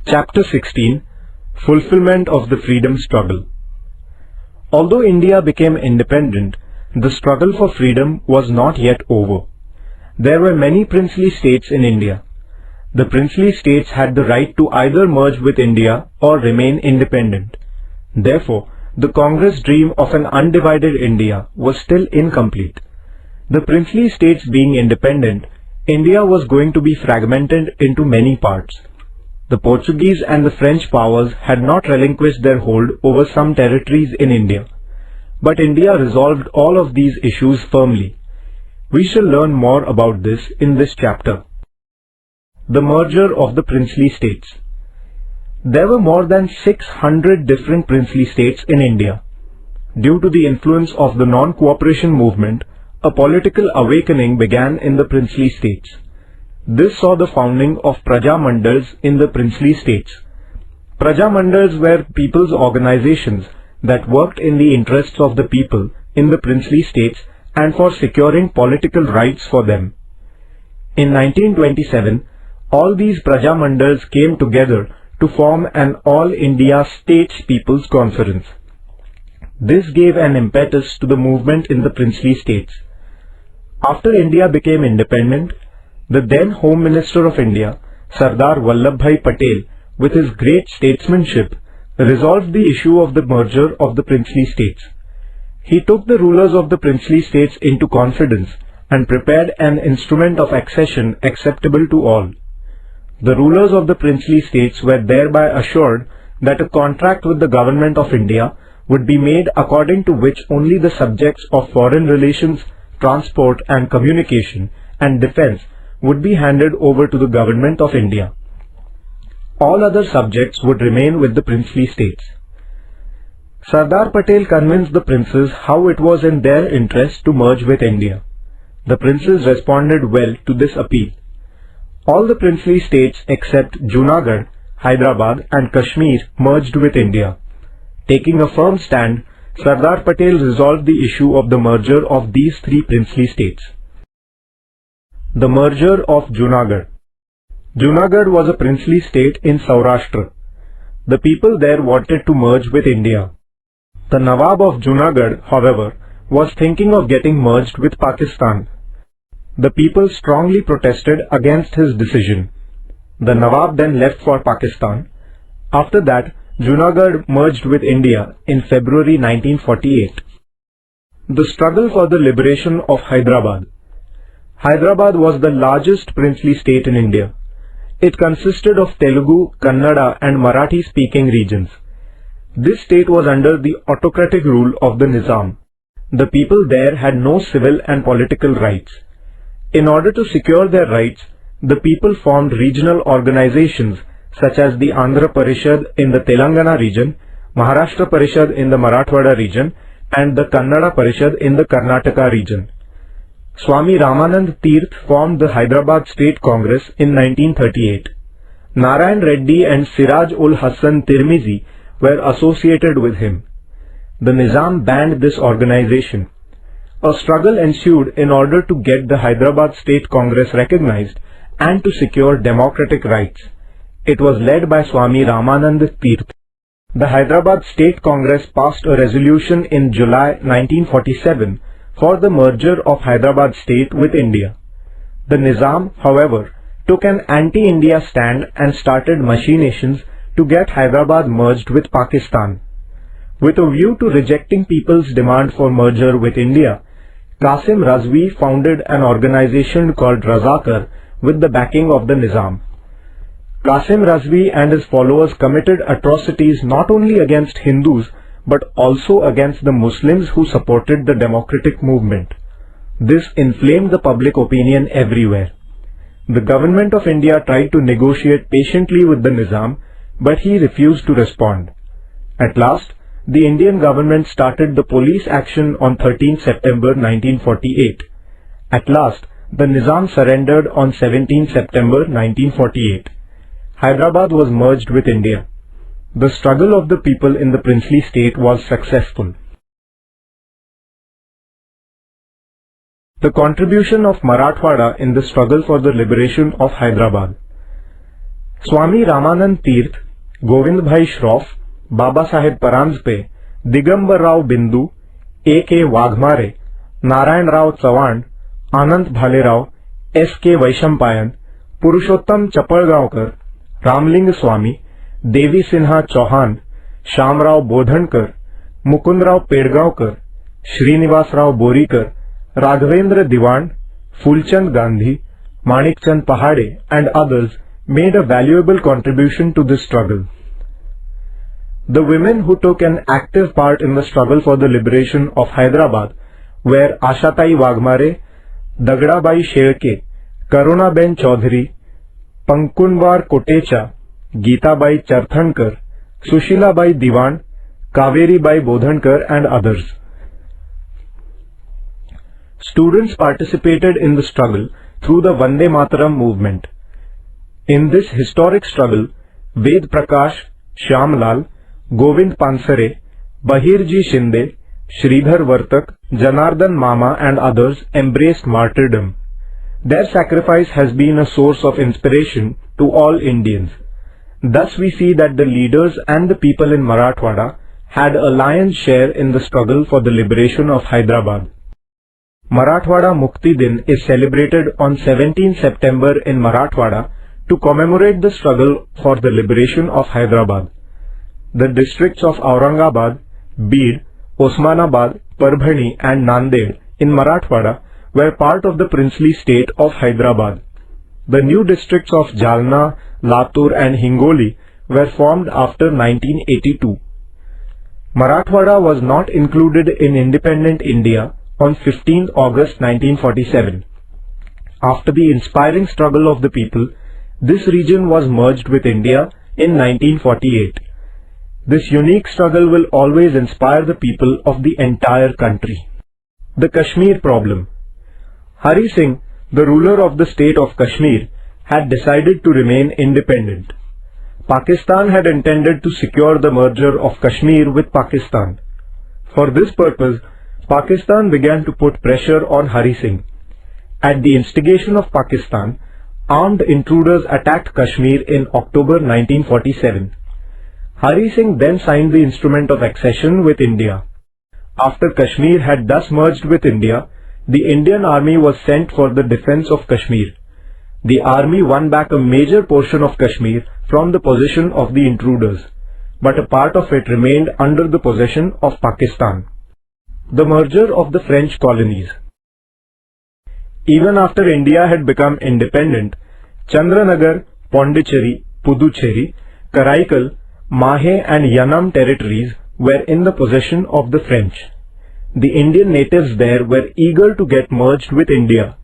Chapter 16 Fulfillment of the Freedom Struggle. Although India became independent, the struggle for freedom was not yet over. There were many princely states in India. The princely states had the right to either merge with India or remain independent. Therefore, the Congress dream of an undivided India was still incomplete. The princely states being independent, India was going to be fragmented into many parts. The Portuguese and the French powers had not relinquished their hold over some territories in India. But India resolved all of these issues firmly. We shall learn more about this in this chapter. The merger of the princely states. There were more than 600 different princely states in India. Due to the influence of the non-cooperation movement, a political awakening began in the princely states. This saw the founding of Praja Mandals in the princely states. Praja Mandals were people's organizations that worked in the interests of the people in the princely states and for securing political rights for them. In 1927, all these Praja Mandals came together to form an All India States People's Conference. This gave an impetus to the movement in the princely states. After India became independent, the then Home Minister of India, Sardar Vallabhbhai Patel, with his great statesmanship, resolved the issue of the merger of the princely states. He took the rulers of the princely states into confidence and prepared an instrument of accession acceptable to all. The rulers of the princely states were thereby assured that a contract with the government of India would be made according to which only the subjects of foreign relations, transport and communication and defense would be handed over to the government of India. All other subjects would remain with the princely states. Sardar Patel convinced the princes how it was in their interest to merge with India. The princes responded well to this appeal. All the princely states except Junagadh, Hyderabad and Kashmir merged with India. Taking a firm stand, Sardar Patel resolved the issue of the merger of these three princely states. The merger of Junagadh. Junagadh was a princely state in Saurashtra. The people there wanted to merge with India. The Nawab of Junagadh, however, was thinking of getting merged with Pakistan. The people strongly protested against his decision. The Nawab then left for Pakistan. After that, Junagadh merged with India in February 1948. The struggle for the liberation of Hyderabad. Hyderabad was the largest princely state in India. It consisted of Telugu, Kannada and Marathi-speaking regions. This state was under the autocratic rule of the Nizam. The people there had no civil and political rights. In order to secure their rights, the people formed regional organizations such as the Andhra Parishad in the Telangana region, Maharashtra Parishad in the Marathwada region and the Kannada Parishad in the Karnataka region. Swami Ramanand Tirth formed the Hyderabad State Congress in 1938. Narayan Reddy and Siraj ul Hassan Tirmizi were associated with him. The Nizam banned this organization. A struggle ensued in order to get the Hyderabad State Congress recognized and to secure democratic rights. It was led by Swami Ramanand Tirth. The Hyderabad State Congress passed a resolution in July 1947 for the merger of Hyderabad state with India. The Nizam, however, took an anti-India stand and started machinations to get Hyderabad merged with Pakistan. With a view to rejecting people's demand for merger with India, Qasim Razvi founded an organization called Razakar with the backing of the Nizam. Qasim Razvi and his followers committed atrocities not only against Hindus but also against the Muslims who supported the democratic movement. This inflamed the public opinion everywhere. The government of India tried to negotiate patiently with the Nizam, but he refused to respond. At last, the Indian government started the police action on 13 September 1948. At last, the Nizam surrendered on 17 September 1948. Hyderabad was merged with India. The struggle of the people in the princely state was successful. The contribution of Marathwada in the struggle for the liberation of Hyderabad. Swami Ramanand Tirth, Govind Bhai Shroff, Baba Saheb Paranjpe, Digambar Rao Bindu, A.K. Waghmare, Narayan Rao Chavan, Anant Bhalerao, S.K. Vaishampayan, Purushottam Chapalgaonkar, Ramling Swami, Devi Sinha Chauhan, Shamrao Bodhankar, Mukundrao Pedgaonkar, Srinivas Rao Borikar, Raghavendra Diwan, Fulchand Gandhi, Manikchand Pahade and others made a valuable contribution to this struggle. The women who took an active part in the struggle for the liberation of Hyderabad were Ashatai Waghmare, Dagdabai Sherke, Karunaben Chaudhary, Pankunwar Kotecha, Geetabai Charthankar, Sushilabai Diwan, Kaveribai Bodhankar and others. Students participated in the struggle through the Vande Mataram movement. In this historic struggle, Ved Prakash, Shyamlal, Govind Pansare, Bahirji Shinde, Sridhar Vartak, Janardhan Mama and others embraced martyrdom. Their sacrifice has been a source of inspiration to all Indians. Thus we see that the leaders and the people in Marathwada had a lion's share in the struggle for the liberation of Hyderabad. Marathwada Mukti Din is celebrated on 17 September in Marathwada to commemorate the struggle for the liberation of Hyderabad. The districts of Aurangabad, Beed, Osmanabad, Parbhani and Nanded in Marathwada were part of the princely state of Hyderabad. The new districts of Jalna, Latur and Hingoli were formed after 1982. Marathwada was not included in independent India on 15 August 1947. After the inspiring struggle of the people, this region was merged with India in 1948. This unique struggle will always inspire the people of the entire country. The Kashmir problem. Hari Singh, the ruler of the state of Kashmir, had decided to remain independent. Pakistan had intended to secure the merger of Kashmir with Pakistan. For this purpose, Pakistan began to put pressure on Hari Singh. At the instigation of Pakistan, armed intruders attacked Kashmir in October 1947. Hari Singh then signed the instrument of accession with India. After Kashmir had thus merged with India, the Indian army was sent for the defense of Kashmir. The army won back a major portion of Kashmir from the possession of the intruders, but a part of it remained under the possession of Pakistan. The merger of the French colonies. Even after India had become independent, Chandranagar, Pondicherry, Puducherry, Karaikal, Mahe and Yanam territories were in the possession of the French. The Indian natives there were eager to get merged with India.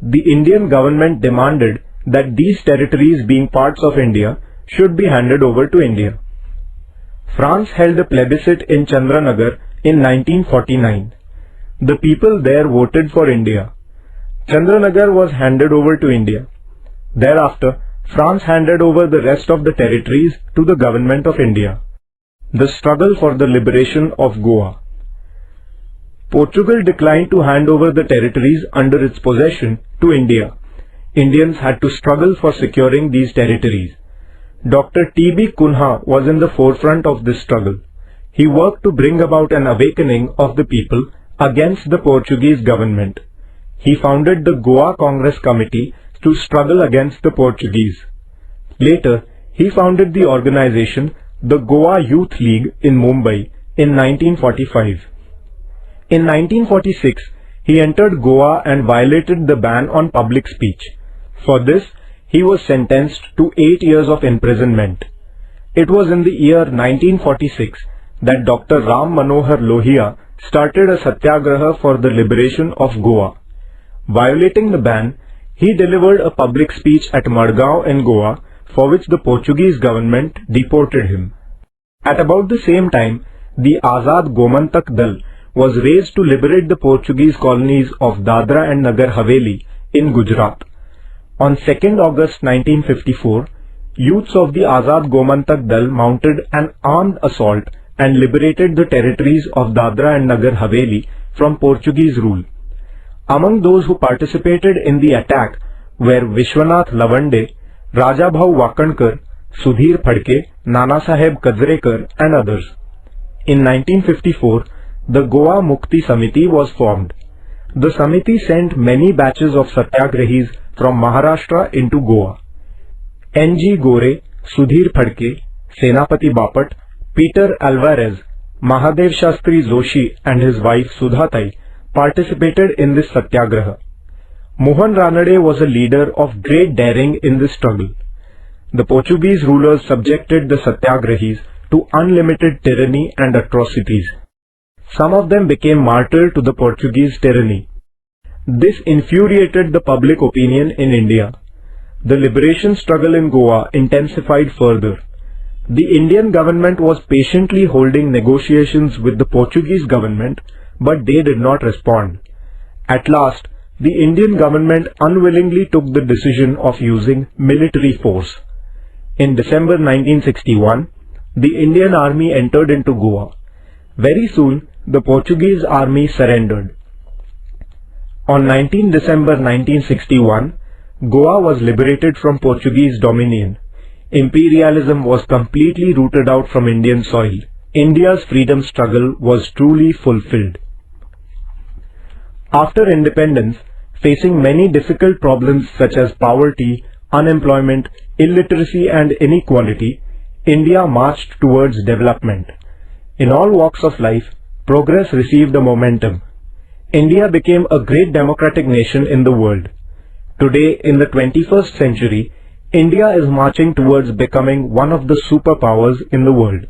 The Indian government demanded that these territories, being parts of India, should be handed over to India. France held a plebiscite in Chandranagar in 1949. The people there voted for India. Chandranagar was handed over to India. Thereafter, France handed over the rest of the territories to the government of India. The struggle for the liberation of Goa. Portugal declined to hand over the territories under its possession to India. Indians had to struggle for securing these territories. Dr. T.B. Cunha was in the forefront of this struggle. He worked to bring about an awakening of the people against the Portuguese government. He founded the Goa Congress Committee to struggle against the Portuguese. Later, he founded the organization the Goa Youth League in Mumbai in 1945. In 1946, he entered Goa and violated the ban on public speech. For this, he was sentenced to 8 years of imprisonment. It was in the year 1946 that Dr. Ram Manohar Lohia started a satyagraha for the liberation of Goa. Violating the ban, he delivered a public speech at Madgaon in Goa, for which the Portuguese government deported him. At about the same time, the Azad Gomantak Dal was raised to liberate the Portuguese colonies of Dadra and Nagar Haveli in Gujarat. On 2nd August 1954, youths of the Azad Gomantak Dal mounted an armed assault and liberated the territories of Dadra and Nagar Haveli from Portuguese rule. Among those who participated in the attack were Vishwanath Lavande, Rajabhau Wakankar, Sudhir Phadke, Nanasaheb Kajrekar and others. In 1954, the Goa Mukti Samiti was formed. The Samiti sent many batches of Satyagrahis from Maharashtra into Goa. N.G. Gore, Sudhir Phadke, Senapati Bapat, Peter Alvarez, Mahadev Shastri Joshi and his wife Sudhatai participated in this satyagraha. Mohan Ranade was a leader of great daring in this struggle. The Portuguese rulers subjected the satyagrahis to unlimited tyranny and atrocities. Some of them became martyrs to the Portuguese tyranny. This infuriated the public opinion in India. The liberation struggle in Goa intensified further. The Indian government was patiently holding negotiations with the Portuguese government, but they did not respond. At last, the Indian government unwillingly took the decision of using military force. In December 1961, the Indian army entered into Goa. Very soon, the Portuguese army surrendered. On 19 December 1961, Goa was liberated from Portuguese dominion. Imperialism was completely rooted out from Indian soil. India's freedom struggle was truly fulfilled. After independence, facing many difficult problems such as poverty, unemployment, illiteracy and inequality, India marched towards development. In all walks of life, progress received a momentum. India became a great democratic nation in the world. Today, in the 21st century, India is marching towards becoming one of the superpowers in the world.